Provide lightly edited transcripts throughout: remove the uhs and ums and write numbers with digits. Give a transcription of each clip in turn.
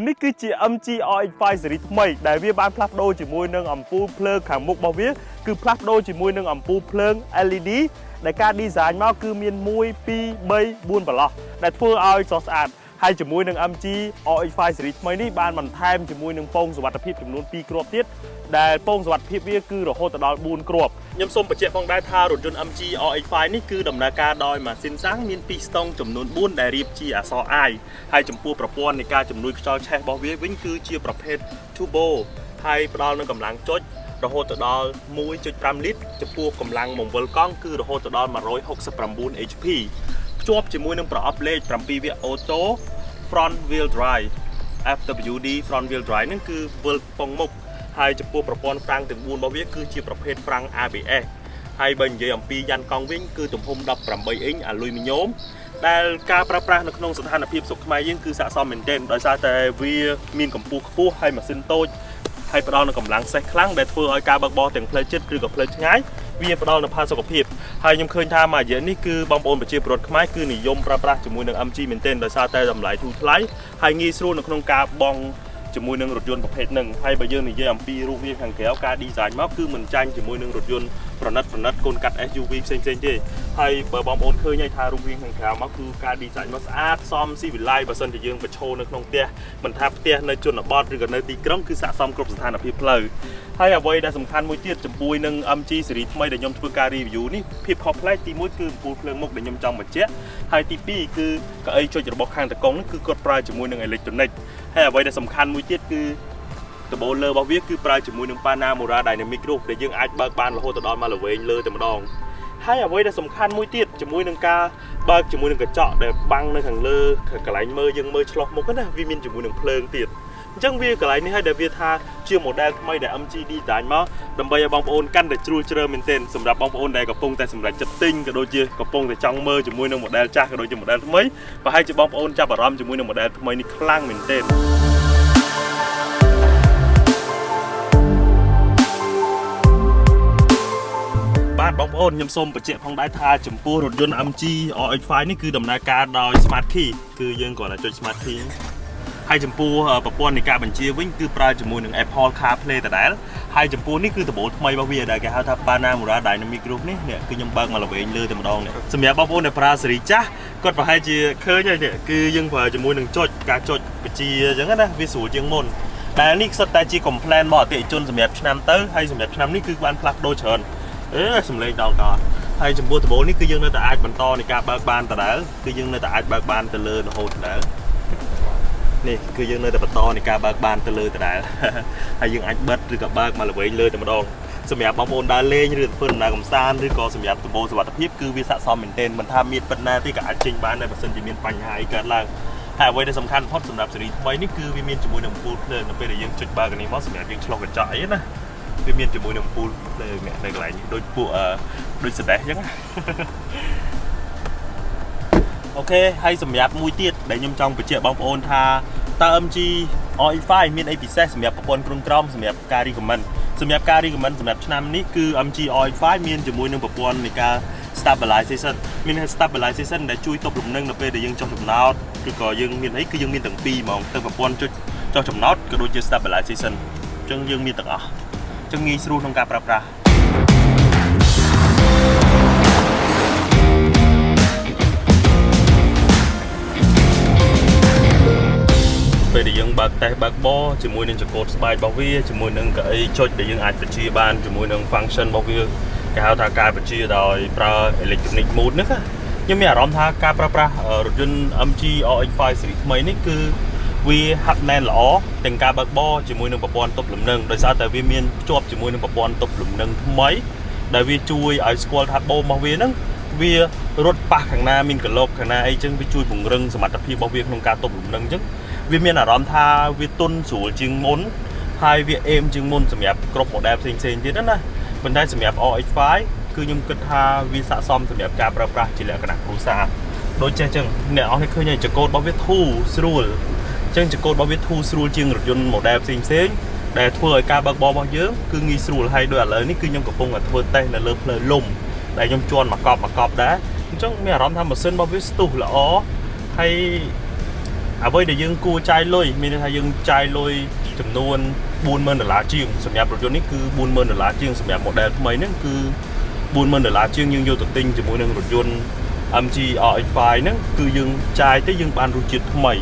នេះគឺជា MG Rx5 series ថ្មីដែលវាបានផ្លាស់ប្ដូរជាមួយនឹងអំពូលភ្លើងខាងមុខរបស់វាគឺផ្លាស់ប្ដូរជាមួយនឹងអំពូលភ្លើង LED ដែលការ design មកគឺមាន1 2 3 4 បន្លោះដែលធ្វើឲ្យស្រស់ស្អាតហើយជាមួយនឹង MG Rx5 series ថ្មីនេះបានបន្ថែមជាមួយនឹងពងសុវត្ថិភាពចំនួន2គ្រាប់ទៀតដែលពងសុវត្ថិភាពវាគឺរហូតដល់4គ្រាប់ខ្ញុំសូមបញ្ជាក់ផងដែរថារថយន្ត MG Rx5 នេះគឺដំណើរការដោយម៉ាស៊ីនសាំងមាន2ស្ទង់ចំនួន4ដែលរៀបជាអក្សរ I ហើយចំពោះប្រព័ន្ធនៃការជំនួយខ្យល់ឆេះរបស់វាវិញគឺជាប្រភេទ Turbo ហើយផ្ដល់នូវកម្លាំងចុចរហូតដល់ 1.5 លីត្រចំពោះកម្លាំងបង្វិលកង់គឺរហូតដល់169 HP ភ្ជាប់ជាមួយនឹងប្រអប់លេខ7វាអូតូ Front Wheel Drive FWD Front Wheel Drive ហ្នឹងគឺវិលពងមុខហើយចំពោះប្រព័ន្ធហ្វ្រាំងទាំង4របស់វាគឺជាប្រភេទហ្វ្រាំង ABS ហើយបើនិយាយអំពីយ៉ានកង់វិញគឺទំហំ18អ៊ីងអាលុយមីញ៉ូមដែលការប្រើប្រាស់នៅក្នុងស្ថានភាពស្រុកខ្មែរយើងគឺស័ក្តិសមមែនទែនដោយសារតែវាមានកម្ពស់ខ្ពស់ហើយម៉ាស៊ីនតូចហើយផ្ដល់នូវកម្លាំងសេះខ្លាំងដែលធ្វើឲ្យការបើកបរទាំងផ្លូវជិតឬក៏ផ្លូវឆ្ងាយវាផ្ដល់នូវផាសុកភាពហើយខ្ញុំឃើញថាមួយរយៈនេះគឺបងប្អូនប្រជាពលរដ្ឋខ្មែរគឺនិយមប្រើប្រាស់ជាមួយនឹង MG មែនទែនដោយសារតែតម្លៃធូរថ្លៃហើយងាយស្រួលនៅក្នុងការបង់ជាមួយនឹងរថយន្តប្រភេទហ្នឹងហើយបើយើងនិយាយអំពីរូបរាងខាងក្រៅការ design មកគឺមិនចាញ់ជាមួយនឹងរថយន្តប្រណិតកូនកាត់ SUV ផ្សេងទេហើយបើបងប្អូនឃើញថារូបរាងខាងក្រៅមកគឺការ design មកស្អាតសមស៊ីវិល័យបើសិនជាយើងបញ្ឈរនៅក្នុងផ្ទះមិនថាផ្ទះនៅជនបទឬក៏នៅទីក្រុងគឺស័ក្តិសមគ្រប់ស្ថានភាពផ្លូវហើយអ្វីដែលសំខាន់មួយទៀតចំពោះនឹង MG series ថ្មីដែលខ្ញុំធ្វើការ review នេះភាពខុសប្លែកទី1គឺអំពូលភ្លើងមុខដែលខ្ញុំចង់បញ្ជាក់ហើយទី2គឺកៅអីចុចរបស់ខាងតកង់នេះគឺគាត់ប្រើជាមួយនឹង electronic ហើយអ្វីដែលសំខាន់មួយទៀតគឺដបូលលើរបស់វាគឺប្រើជាមួយនឹង Panorama Dynamic Roof ដែលយើងអាចបើកបានរហូតដល់មកល្វែងលើតែម្ដងហើយអ្វីដែលសំខាន់មួយទៀតជាមួយនឹងការបើកជាមួយនឹងកញ្ចក់ដែលបាំងនៅខាងលើកន្លែងមើលយើងមើលឆ្លោះមុខណាវាមានជាមួយនឹងភ្លើងទៀតអញ្ចឹងវាកន្លែងនេះហើយដែលវាថាជា model ថ្មីដែល MG design មកដើម្បីឲ្យបងប្អូនកាន់តែជ្រួលជ្រើមែនទែនសម្រាប់បងប្អូនដែលកំពុងតែសម្រេចចិត្តទិញក៏ដូចជាកំពុងតែចង់មើលជាមួយនឹង model ចាស់ក៏ដូចជា model ថ្មីប្រហែលជាបងប្អូនចាប់អារម្មណ៍ជាមួយនឹង model ថ្មីនេះខ្លាំងមែនទែនបាទបងប្អូនខ្ញុំសូមបញ្ជាក់ផងដែរថាចំពោះរថយន្ត MG Rx5 នេះគឺដំណើរការដោយ Smart Key គឺយើងគ្រាន់តែចុច Smart Key ហើយចំពោះប្រព័ន្ធនៃការបញ្ជាវិញគឺប្រើជាមួយនឹង Apple CarPlay ដដែលហើយចំពោះនេះគឺដំបូលថ្មីរបស់វាដែលគេហៅថា Panorama Dynamic Roof នេះគឺខ្ញុំបើកមកល្វែងលើតែម្ដងនេះសម្រាប់បងប្អូនដែលប្រើស៊េរីចាស់គាត់ប្រហែលជាឃើញហើយនេះគឺយើងប្រើជាមួយនឹងការចុចបញ្ជាអញ្ចឹងណាវាស្រួលជាងមុនដែលនេះសុទ្ធតែជា complaint របស់អតិថិជនសម្រាប់ឆ្នាំទៅហើយសម្រាប់ឆ្នាំនេះគឺបានផ្លាស់ប្ដូរច្រើនសំឡេងដល់កហើយចំពោះដំបូលនេះគឺយើងនៅតែអាចបន្តនៃការបើកបានដដែលគឺយើងនៅតែអាចបើកបានទៅលើរហូតដដែលនេះគឺយើងនៅតែបន្តនៃការបើកបានទៅលើដដែលហើយយើងអាចបិទឬក៏បើកមកល្វែងលើតែម្ដងសម្រាប់បងប្អូនដើរលេងឬធ្វើដំណើរកម្សាន្តឬក៏សម្រាប់ដំបូលសុវត្ថិភាពគឺវាស័ក្តិសមមែនទែនមិនថាមានប៉ុណ្ណាទេក៏អាចចេញបានដែរបើសិនជាមានបញ្ហាអីកើតឡើងហើយអ្វីដែលសំខាន់បំផុតសម្រាប់ស៊េរីថ្មីនេះគឺវាមានជាមួយនឹងអំពូលភ្លើងនៅពេលដែលយើងចុចបើកនេះមកសម្រាប់យើងឆ្លុះកញ្ចក់អីណាវាមានជាមួយនឹងអំពូលភ្លើងនៅកន្លែងនេះដូចពួកដូចសដេះអញ្ចឹងអូខេហើយសម្រាប់មួយទៀតដែលខ្ញុំចង់បញ្ជាក់បងប្អូនថាតើ MG Rx5 មានអីពិសេសសម្រាប់ប្រព័ន្ធគ្រុនក្រោមសម្រាប់ការ recommend សម្រាប់ការ recommend សម្រាប់ឆ្នាំនេះគឺ MG Rx5 មានជាមួយនឹងប្រព័ន្ធនៃការ stabilization មាន stabilization ដែលជួយទប់លំនឹងនៅពេលដែលយើងចុះចំណោតឬក៏យើងមានអីគឺយើងមានទាំងពីរហ្មងទាំងប្រព័ន្ធចុះចំណោតក៏ដូចជា stabilization អញ្ចឹងយើងមានទាំងអស់អញ្ចឹងងាយស្រួលក្នុងការប្រើប្រាស់ពេលដែលយើងបើកតេស្តបើកបរជាមួយនឹងចង្កូតស្បែករបស់វាជាមួយនឹងកៅអីចុចដែលយើងអាចបញ្ជាបានជាមួយនឹង function របស់វាគេហៅថាការបញ្ជាដោយប្រើ electronic mode ហ្នឹងខ្ញុំមានអារម្មណ៍ថាការប្រើប្រាស់រថយន្ត MG Rx5 series ថ្មីនេះគឺវាហាត់ណែនល្អទាំងការបើកបរជាមួយនឹងប្រព័ន្ធទប់លំនឹងដោយសារតែវាមានភ្ជាប់ជាមួយនឹងប្រព័ន្ធទប់លំនឹងថ្មីដែលវាជួយឲ្យស្គាល់ថាបូមរបស់វាហ្នឹងវារត់ប៉ះខាងណាមានកលប់ខាងណាអីចឹងវាជួយពង្រឹងសមត្ថភាពរបស់វាក្នុងការទប់លំនឹងចឹងវាមានអារម្មណ៍ថាវាទន់ស្រួលជាងមុនហើយវាអេមជាងមុនសម្រាប់គ្រប់ model ផ្សេងទៀតណាប៉ុន្តែសម្រាប់ Rx5 គឺខ្ញុំគិតថាវាស័ក្តិសមសម្រាប់ការប្រើប្រាស់ជាលក្ខណៈគ្រួសារ ដូចចេះចឹងអ្នកអស់នេះឃើញចង្កូតរបស់វាធូរស្រួលចឹងចង្កូតរបស់វាធូរស្រួលជាងរថយន្ត model ផ្សេងដែលធ្វើឲ្យការបើកបររបស់យើងគឺងាយស្រួលហើយដូចឥឡូវនេះគឺខ្ញុំកំពុងតែធ្វើតេស្តនៅលើផ្លូវលំដែលខ្ញុំជន់មកកប់ដែរអញ្ចឹងមានអារម្មណ៍ថាម៉ាស៊ីនរបស់វាស្ទុះល្អហើយអ្វីដែលយើងគួរចាយលុយមានន័យថាយើងចាយលុយចំនួន$40,000ជាងសម្រាប់រថយន្តនេះគឺ$40,000ជាងសម្រាប់ model ថ្មីហ្នឹងគឺ$40,000ជាងយើងយកទៅទិញជាមួយនឹងរថយន្ត MG Rx5 ហ្នឹងគឺយើងចាយទៅយើងបានរសជាតិថ្មី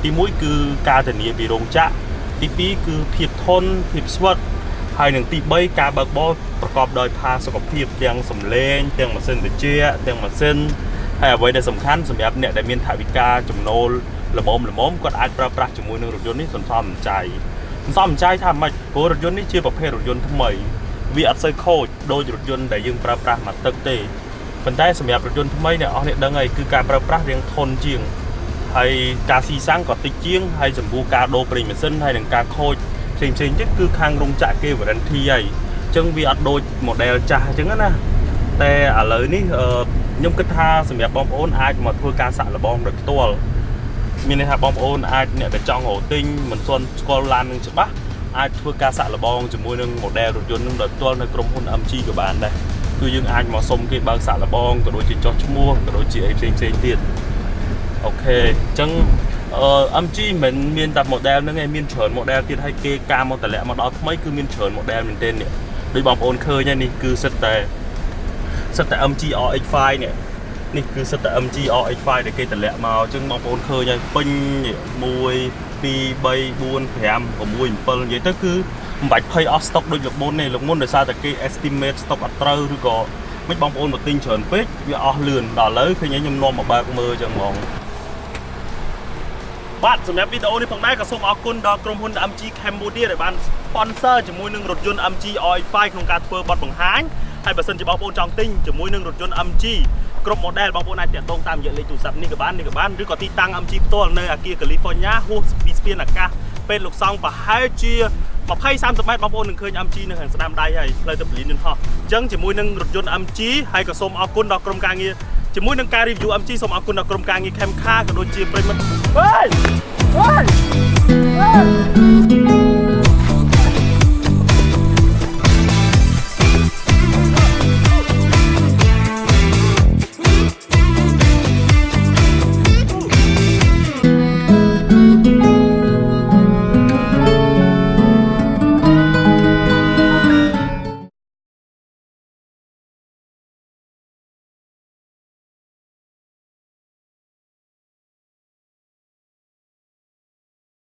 ទី1គឺការធានាពីរោងចក្រទី2គឺភាពធន់ភាពស្វិតហើយនឹងទី3ការបើកបរប្រកបដោយផាសុកភាពទាំងសំឡេងទាំងម៉ាស៊ីនត្រជាក់ទាំងម៉ាស៊ីនហើយអ្វីដែលសំខាន់សម្រាប់អ្នកដែលមានថវិកាចំណូលល្មមគាត់អាចប្រើប្រាស់ជាមួយនឹងរថយន្តនេះសន្សំសំចៃថាម៉េចព្រោះរថយន្តនេះជាប្រភេទរថយន្តថ្មីវាអត់សូវខូចដូចរថយន្តដែលយើងប្រើប្រាស់មកទឹកទេប៉ុន្តែសម្រាប់រថយន្តថ្មីអ្នកអស់នេះដឹងហើយគឺការប្រើប្រាស់រៀងធន់ជាងហើយការស៊ីសាំងក៏តិចជាងហើយចំពោះការដូរប្រេងម៉ាស៊ីនហើយនឹងការខូចផ្សេងទៀតគឺខាងរោងចក្រគេ warranty ហើយអញ្ចឹងវាអត់ដូច model ចាស់អញ្ចឹងណាតែឥឡូវនេះខ្ញុំគិតថាសម្រាប់បងប្អូនអាចមកធ្វើការសាក់លបងដោយផ្ទាល់មានន័យថាបងប្អូនអាចអ្នកដែលចង់រកទិញមិនទាន់ស្គាល់ឡាននឹងច្បាស់អាចធ្វើការសាក់លបងជាមួយនឹង model រថយន្តនឹងដោយផ្ទាល់នៅក្រុមហ៊ុន MG ក៏បានដែរគឺយើងអាចមកសុំគេបើកសាក់លបងក៏ដូចជាចុះឈ្មោះក៏ដូចជាអីផ្សេងទៀតអូខេអញ្ចឹងMG មិនមានតែ model ហ្នឹងឯងមានច្រើន model ទៀតហើយគេការមកតម្លាក់មកដល់ថ្មីគឺមានច្រើន model មែនទែននេះដូចបងប្អូនឃើញហើយនេះគឺសិតតែ MG Rx5 នេះគឺសិតតែ MG Rx5 ដែលគេតម្លាក់មកអញ្ចឹងបងប្អូនឃើញហើយពេញ1 2 3 4 5 6 7និយាយទៅគឺមិនបាច់ភ័យអស់ stock ដូចលោកមុនទេលោកមុនដោយសារតែគេ estimate stock អត់ត្រូវឬក៏មិនបងប្អូនមកទិញច្រើនពេកវាអស់លឿនដល់ឥឡូវឃើញខ្ញុំនាំមកបើកមើលអញ្ចឹងហ្មងបាទសម្រាប់វីដេអូនេះផងដែរក៏សូមអរគុណដល់ក្រុមហ៊ុន MG Cambodia ដែលបាន sponsor ជាមួយនឹងរថយន្ត MG Rx5 ក្នុងការធ្វើបទបង្ហាញហើយបើសិនជាបងប្អូនចង់ទិញជាមួយនឹងរថយន្ត MG គ្រប់ model បងប្អូនអាចទាក់ទងតាមរយៈលេខទូរស័ព្ទនេះក៏បានឬក៏ទីតាំង MG ផ្ទាល់នៅអាគារ California ហួសពីស្ពានអាកាសពេលលោកសង្ឃប្រហែលជា20-30 ម៉ែត្របងប្អូននឹងឃើញ MG នៅខាងស្ដាំដៃហើយផ្លូវទៅបលីនយន្តហោះអញ្ចឹងជាមួយនឹងរថយន្ត MG ហើយក៏សូមអរគុណដល់ក្រុមការងារជាមួយនឹងការ review MG សូមអរគុណដល់ក្រុមការងារ CamCar ក៏ដូចជាប្រិយមិត្ត